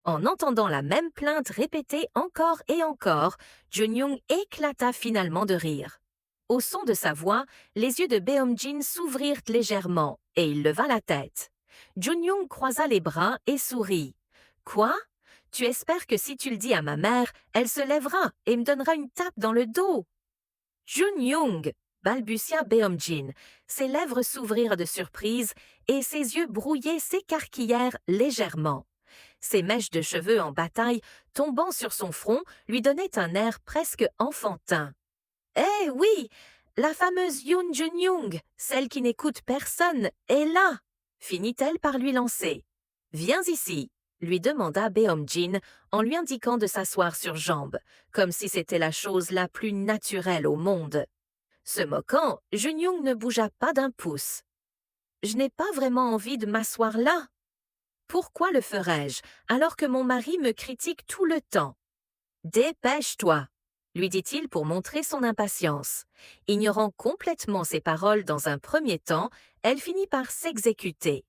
En entendant la même plainte répétée encore et encore, Junyoung éclata finalement de rire. Au son de sa voix, les yeux de Beomjin s'ouvrirent légèrement et il leva la tête. Junyoung croisa les bras et sourit. Quoi? Tu espères que si tu le dis à ma mère, elle se lèvera et me donnera une tape dans le dos? Junyoung, balbutia Beomjin. Ses lèvres s'ouvrirent de surprise et ses yeux brouillés s'écarquillèrent légèrement. Ses mèches de cheveux en bataille, tombant sur son front, lui donnaient un air presque enfantin. Eh oui, la fameuse Yoon Jun-young, celle qui n'écoute personne, est là, finit-elle par lui lancer. Viens ici, lui demanda Beomjin en lui indiquant de s'asseoir sur jambe, comme si c'était la chose la plus naturelle au monde. Se moquant, Jun-young ne bougea pas d'un pouce. Je n'ai pas vraiment envie de m'asseoir là. Pourquoi le ferais-je alors que mon mari me critique tout le temps? Dépêche-toi, lui dit-il pour montrer son impatience. Ignorant complètement ses paroles dans un premier temps, elle finit par s'exécuter.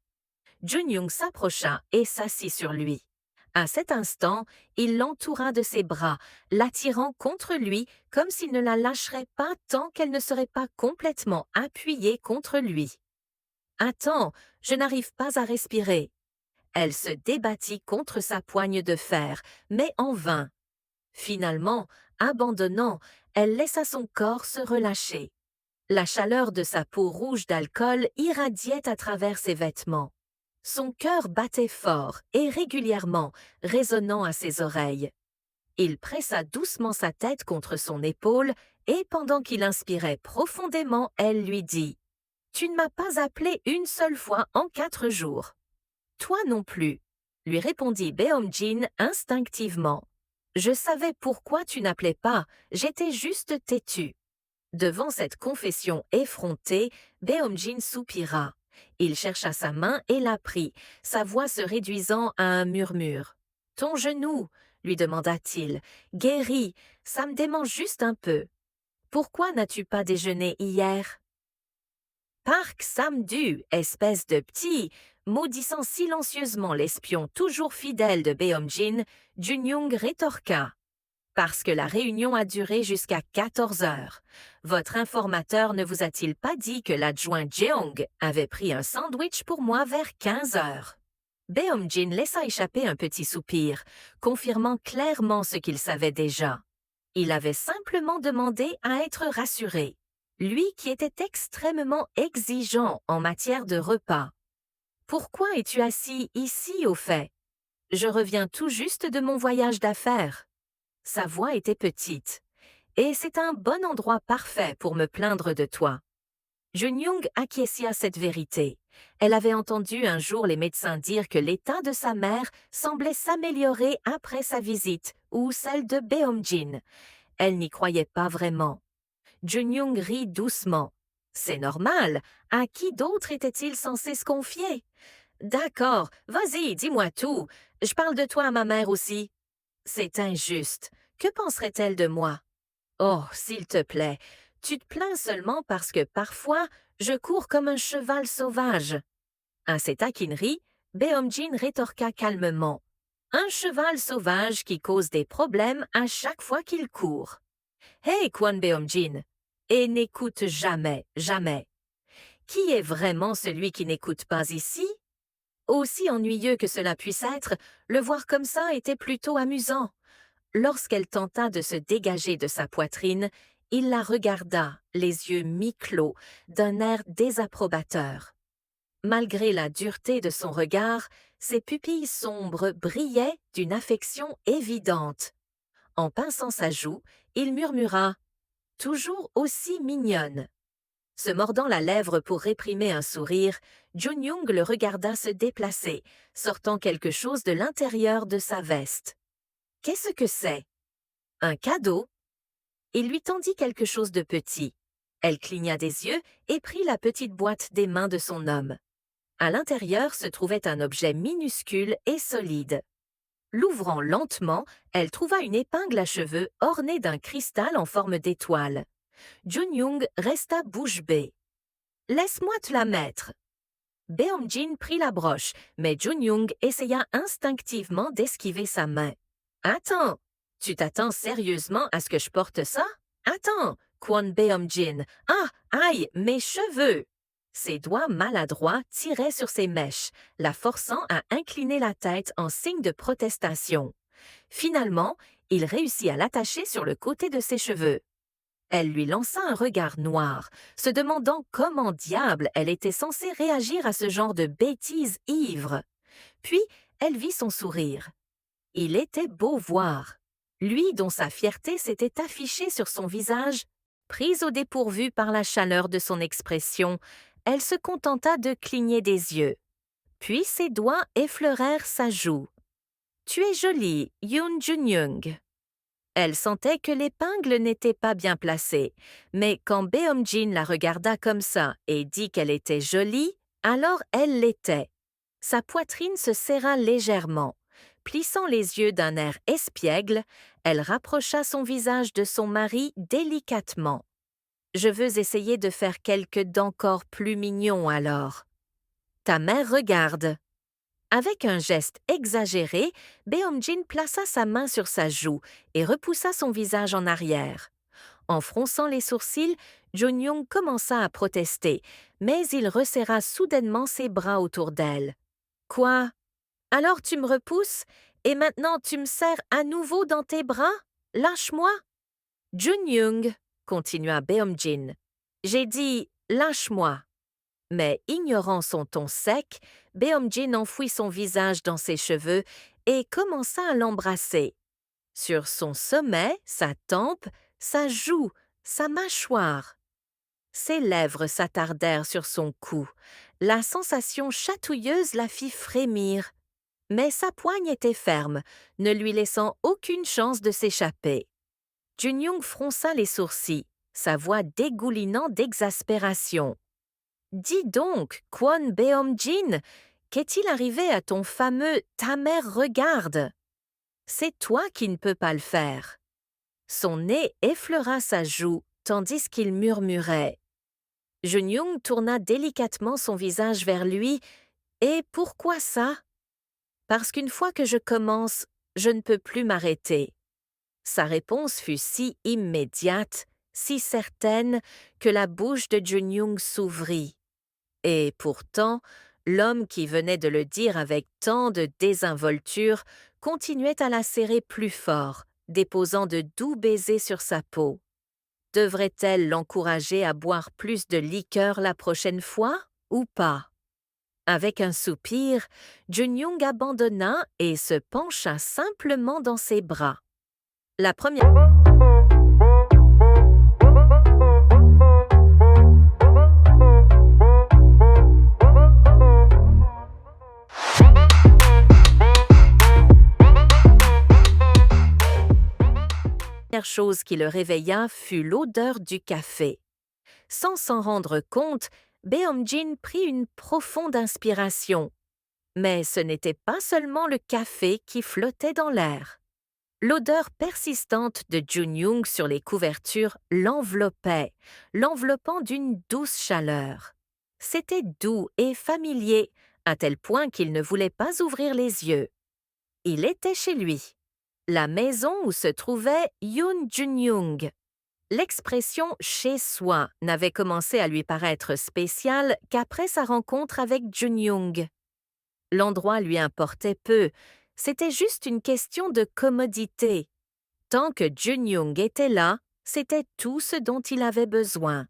Junyoung s'approcha et s'assit sur lui. À cet instant, il l'entoura de ses bras, l'attirant contre lui comme s'il ne la lâcherait pas tant qu'elle ne serait pas complètement appuyée contre lui. Attends, je n'arrive pas à respirer. Elle se débattit contre sa poigne de fer, mais en vain. Finalement, abandonnant, elle laissa son corps se relâcher. La chaleur de sa peau rouge d'alcool irradiait à travers ses vêtements. Son cœur battait fort et régulièrement, résonnant à ses oreilles. Il pressa doucement sa tête contre son épaule et pendant qu'il inspirait profondément, elle lui dit « Tu ne m'as pas appelé une seule fois en 4 jours. » Toi non plus, lui répondit Beomjin instinctivement. Je savais pourquoi tu n'appelais pas, j'étais juste têtu. Devant cette confession effrontée, Beomjin soupira. Il chercha sa main et la prit, sa voix se réduisant à un murmure. Ton genou, lui demanda-t-il, guéri, ça me démange juste un peu. Pourquoi n'as-tu pas déjeuné hier? Park Sam-du, espèce de petit, maudissant silencieusement l'espion toujours fidèle de Beomjin, Junyoung rétorqua. Parce que la réunion a duré jusqu'à 14 heures. Votre informateur ne vous a-t-il pas dit que l'adjoint Jeong avait pris un sandwich pour moi vers 15 heures? Beomjin laissa échapper un petit soupir, confirmant clairement ce qu'il savait déjà. Il avait simplement demandé à être rassuré. Lui qui était extrêmement exigeant en matière de repas. Pourquoi es-tu assis ici au fait? Je reviens tout juste de mon voyage d'affaires. Sa voix était petite. Et c'est un bon endroit parfait pour me plaindre de toi. Junyoung acquiesça à cette vérité. Elle avait entendu un jour les médecins dire que l'état de sa mère semblait s'améliorer après sa visite, ou celle de Beomjin. Elle n'y croyait pas vraiment. Junyoung rit doucement. C'est normal. À qui d'autre était-il censé se confier? D'accord, vas-y, dis-moi tout. Je parle de toi à ma mère aussi. C'est injuste. Que penserait-elle de moi? Oh, s'il te plaît, tu te plains seulement parce que parfois, je cours comme un cheval sauvage. À ces taquineries, Beomjin rétorqua calmement. Un cheval sauvage qui cause des problèmes à chaque fois qu'il court. Hey, Kwon Beomjin! Et n'écoute jamais, jamais. Qui est vraiment celui qui n'écoute pas ici? Aussi ennuyeux que cela puisse être, le voir comme ça était plutôt amusant. Lorsqu'elle tenta de se dégager de sa poitrine, il la regarda, les yeux mi-clos, d'un air désapprobateur. Malgré la dureté de son regard, ses pupilles sombres brillaient d'une affection évidente. En pinçant sa joue, il murmura « Toujours aussi mignonne ». Se mordant la lèvre pour réprimer un sourire, Junyoung le regarda se déplacer, sortant quelque chose de l'intérieur de sa veste. Qu'est-ce que c'est? Un cadeau? Il lui tendit quelque chose de petit. Elle cligna des yeux et prit la petite boîte des mains de son homme. À l'intérieur se trouvait un objet minuscule et solide. L'ouvrant lentement, elle trouva une épingle à cheveux ornée d'un cristal en forme d'étoile. Junyoung resta bouche bée. « Laisse-moi te la mettre. » Beomjin prit la broche, mais Junyoung essaya instinctivement d'esquiver sa main. « Attends, tu t'attends sérieusement à ce que je porte ça? Attends, Kwon Beomjin. Ah, aïe, mes cheveux! » Ses doigts maladroits tiraient sur ses mèches, la forçant à incliner la tête en signe de protestation. Finalement, il réussit à l'attacher sur le côté de ses cheveux. Elle lui lança un regard noir, se demandant comment diable elle était censée réagir à ce genre de bêtises ivres. Puis, elle vit son sourire. Il était beau voir. Lui dont sa fierté s'était affichée sur son visage, prise au dépourvu par la chaleur de son expression, elle se contenta de cligner des yeux. Puis ses doigts effleurèrent sa joue. « Tu es jolie, Yoon Junyoung. » Elle sentait que l'épingle n'était pas bien placée, mais quand Beomjin la regarda comme ça et dit qu'elle était jolie, alors elle l'était. Sa poitrine se serra légèrement. Plissant les yeux d'un air espiègle, elle rapprocha son visage de son mari délicatement. « Je veux essayer de faire quelque d'encore plus mignon alors. »« Ta mère regarde. » Avec un geste exagéré, Beomjin plaça sa main sur sa joue et repoussa son visage en arrière. En fronçant les sourcils, Junyoung commença à protester, mais il resserra soudainement ses bras autour d'elle. « Quoi? Alors tu me repousses et maintenant tu me serres à nouveau dans tes bras? Lâche-moi! » « Junyoung, » continua Beomjin. « J'ai dit « lâche-moi ». Mais ignorant son ton sec, Beomjin enfouit son visage dans ses cheveux et commença à l'embrasser. Sur son sommet, sa tempe, sa joue, sa mâchoire. Ses lèvres s'attardèrent sur son cou. La sensation chatouilleuse la fit frémir. Mais sa poigne était ferme, ne lui laissant aucune chance de s'échapper. Junyoung fronça les sourcils, sa voix dégoulinant d'exaspération. « Dis donc, Kwon Beomjin, qu'est-il arrivé à ton fameux « ta mère regarde » ? C'est toi qui ne peux pas le faire. Son nez effleura sa joue, tandis qu'il murmurait. Junyoung tourna délicatement son visage vers lui. « Et pourquoi ça ? » ?»« Parce qu'une fois que je commence, je ne peux plus m'arrêter. » Sa réponse fut si immédiate, si certaine, que la bouche de Junyoung s'ouvrit. Et pourtant, l'homme qui venait de le dire avec tant de désinvolture continuait à la serrer plus fort, déposant de doux baisers sur sa peau. Devrait-elle l'encourager à boire plus de liqueur la prochaine fois ou pas? Avec un soupir, Junyoung abandonna et se pencha simplement dans ses bras. La première chose qui le réveilla fut l'odeur du café. Sans s'en rendre compte, Beomjin prit une profonde inspiration. Mais ce n'était pas seulement le café qui flottait dans l'air. L'odeur persistante de Junyoung sur les couvertures l'enveloppait, l'enveloppant d'une douce chaleur. C'était doux et familier, à tel point qu'il ne voulait pas ouvrir les yeux. Il était chez lui. La maison où se trouvait Yoon Junyoung. L'expression « chez soi » n'avait commencé à lui paraître spéciale qu'après sa rencontre avec Junyoung. L'endroit lui importait peu, c'était juste une question de commodité. Tant que Junyoung était là, c'était tout ce dont il avait besoin.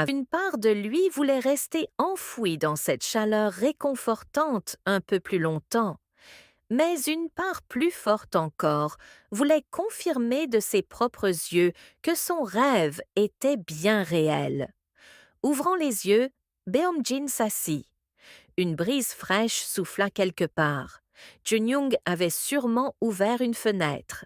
Une part de lui voulait rester enfouie dans cette chaleur réconfortante un peu plus longtemps. Mais une part plus forte encore voulait confirmer de ses propres yeux que son rêve était bien réel. Ouvrant les yeux, Beomjin s'assit. Une brise fraîche souffla quelque part. Junyoung avait sûrement ouvert une fenêtre.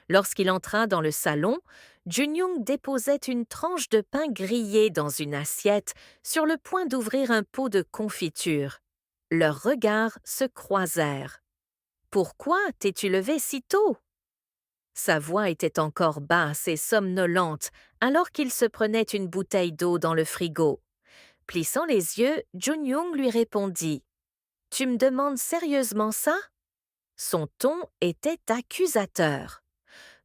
Lorsqu'il entra dans le salon, Junyoung déposait une tranche de pain grillé dans une assiette sur le point d'ouvrir un pot de confiture. Leurs regards se croisèrent. « Pourquoi t'es-tu levé si tôt ?» Sa voix était encore basse et somnolente alors qu'il se prenait une bouteille d'eau dans le frigo. Plissant les yeux, Junyoung lui répondit « Tu me demandes sérieusement ça ?» Son ton était accusateur.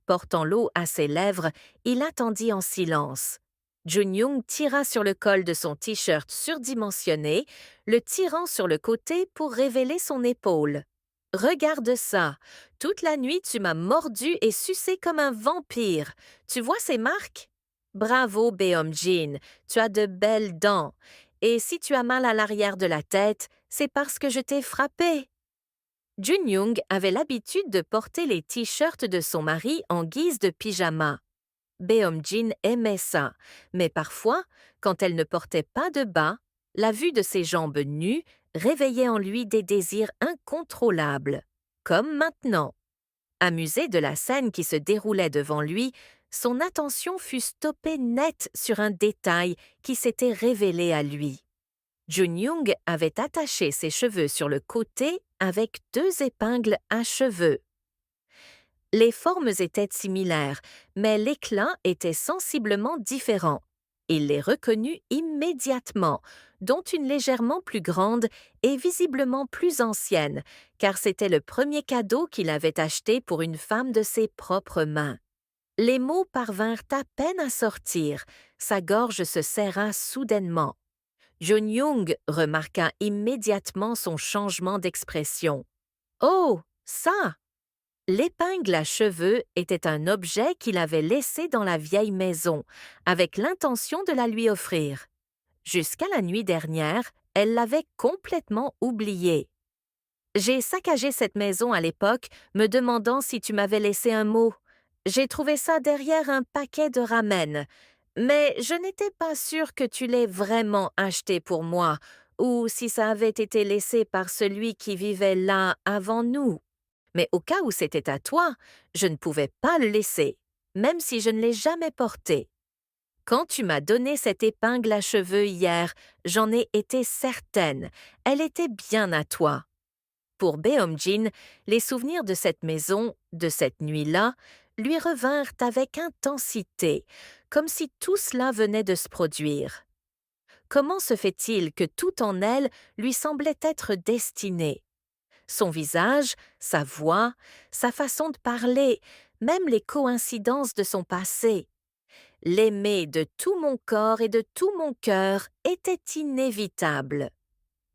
Portant l'eau à ses lèvres, il attendit en silence. Junyoung tira sur le col de son t-shirt surdimensionné, le tirant sur le côté pour révéler son épaule. « Regarde ça! Toute la nuit, tu m'as mordu et sucé comme un vampire. Tu vois ces marques? Bravo, Beomjin, tu as de belles dents. Et si tu as mal à l'arrière de la tête, c'est parce que je t'ai frappé. » Junyoung avait l'habitude de porter les t-shirts de son mari en guise de pyjama. Beomjin aimait ça, mais parfois, quand elle ne portait pas de bas, la vue de ses jambes nues réveillait en lui des désirs incontrôlables, comme maintenant. Amusé de la scène qui se déroulait devant lui, son attention fut stoppée net sur un détail qui s'était révélé à lui. Junyoung avait attaché ses cheveux sur le côté avec 2 épingles à cheveux. Les formes étaient similaires, mais l'éclat était sensiblement différent. Il les reconnut immédiatement, dont une légèrement plus grande et visiblement plus ancienne, car c'était le premier cadeau qu'il avait acheté pour une femme de ses propres mains. Les mots parvinrent à peine à sortir, sa gorge se serra soudainement. Junyoung remarqua immédiatement son changement d'expression. « Oh, ça !» L'épingle à cheveux était un objet qu'il avait laissé dans la vieille maison, avec l'intention de la lui offrir. Jusqu'à la nuit dernière, elle l'avait complètement oublié. « J'ai saccagé cette maison à l'époque, me demandant si tu m'avais laissé un mot. J'ai trouvé ça derrière un paquet de ramen. Mais je n'étais pas sûre que tu l'aies vraiment acheté pour moi, ou si ça avait été laissé par celui qui vivait là avant nous. Mais au cas où c'était à toi, je ne pouvais pas le laisser, même si je ne l'ai jamais porté. Quand tu m'as donné cette épingle à cheveux hier, j'en ai été certaine, elle était bien à toi. » Pour Beomjin, les souvenirs de cette maison, de cette nuit-là, lui revinrent avec intensité, comme si tout cela venait de se produire. Comment se fait-il que tout en elle lui semblait être destiné? Son visage, sa voix, sa façon de parler, même les coïncidences de son passé. L'aimer de tout mon corps et de tout mon cœur était inévitable.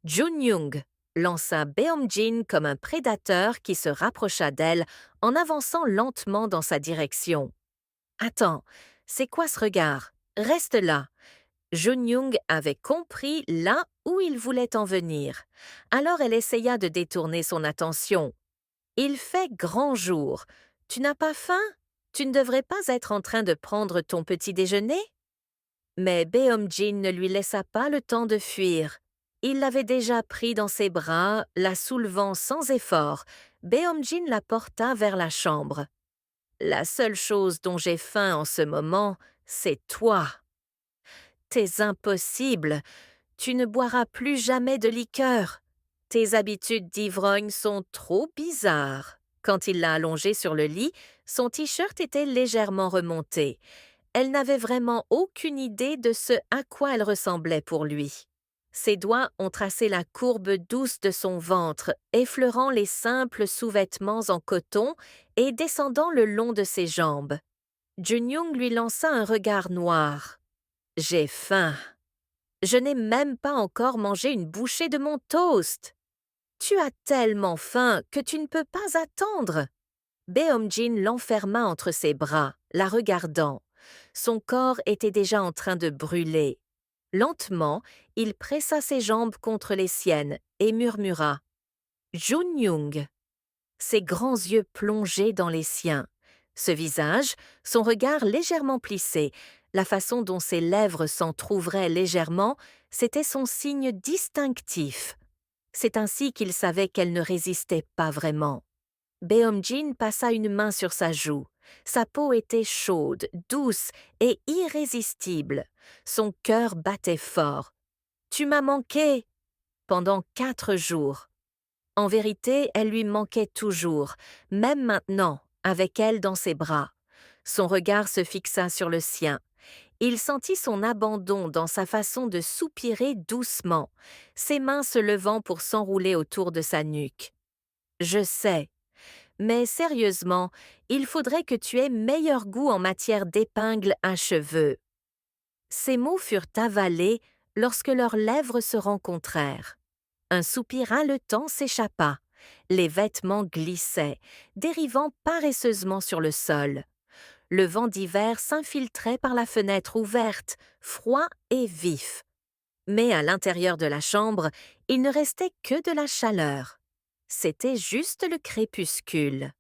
Junyoung lança Beomjin comme un prédateur qui se rapprocha d'elle en avançant lentement dans sa direction. « Attends, c'est quoi ce regard? Reste là. » Junyoung avait compris là où il voulait en venir. Alors elle essaya de détourner son attention. « Il fait grand jour. Tu n'as pas faim? Tu ne devrais pas être en train de prendre ton petit déjeuner? » Mais Beomjin ne lui laissa pas le temps de fuir. Il l'avait déjà pris dans ses bras, la soulevant sans effort. Beomjin la porta vers la chambre. « La seule chose dont j'ai faim en ce moment, c'est toi. »« T'es impossible. Tu ne boiras plus jamais de liqueur. Tes habitudes d'ivrogne sont trop bizarres. » Quand il l'a allongée sur le lit, son t-shirt était légèrement remonté. Elle n'avait vraiment aucune idée de ce à quoi elle ressemblait pour lui. Ses doigts ont tracé la courbe douce de son ventre, effleurant les simples sous-vêtements en coton et descendant le long de ses jambes. Junyoung lui lança un regard noir. « J'ai faim. Je n'ai même pas encore mangé une bouchée de mon toast. Tu as tellement faim que tu ne peux pas attendre. » Beomjin l'enferma entre ses bras, la regardant. Son corps était déjà en train de brûler. Lentement, il pressa ses jambes contre les siennes et murmura « Junyoung !» Ses grands yeux plongés dans les siens. Ce visage, son regard légèrement plissé, la façon dont ses lèvres s'entr'ouvraient légèrement, c'était son signe distinctif. C'est ainsi qu'il savait qu'elle ne résistait pas vraiment. Beomjin passa une main sur sa joue. Sa peau était chaude, douce et irrésistible. Son cœur battait fort. « Tu m'as manqué !» Pendant 4 jours. En vérité, elle lui manquait toujours, même maintenant, avec elle dans ses bras. Son regard se fixa sur le sien. Il sentit son abandon dans sa façon de soupirer doucement, ses mains se levant pour s'enrouler autour de sa nuque. « Je sais, mais sérieusement, il faudrait que tu aies meilleur goût en matière d'épingles à cheveux. » Ces mots furent avalés lorsque leurs lèvres se rencontrèrent. Un soupir haletant s'échappa. Les vêtements glissaient, dérivant paresseusement sur le sol. Le vent d'hiver s'infiltrait par la fenêtre ouverte, froid et vif. Mais à l'intérieur de la chambre, il ne restait que de la chaleur. C'était juste le crépuscule.